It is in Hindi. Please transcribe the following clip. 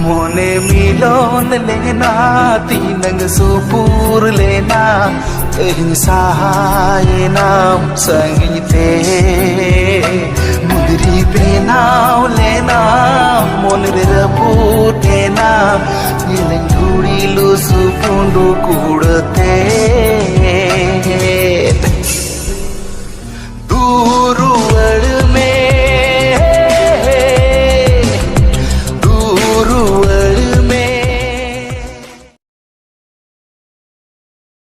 मोने मिलोन लेना तीनंग सुपूर लेना सहाय नाम संगीते मुदरी बेनाव लेना मोन रपूटेना धूड़ी लुसु पुंडू कूड़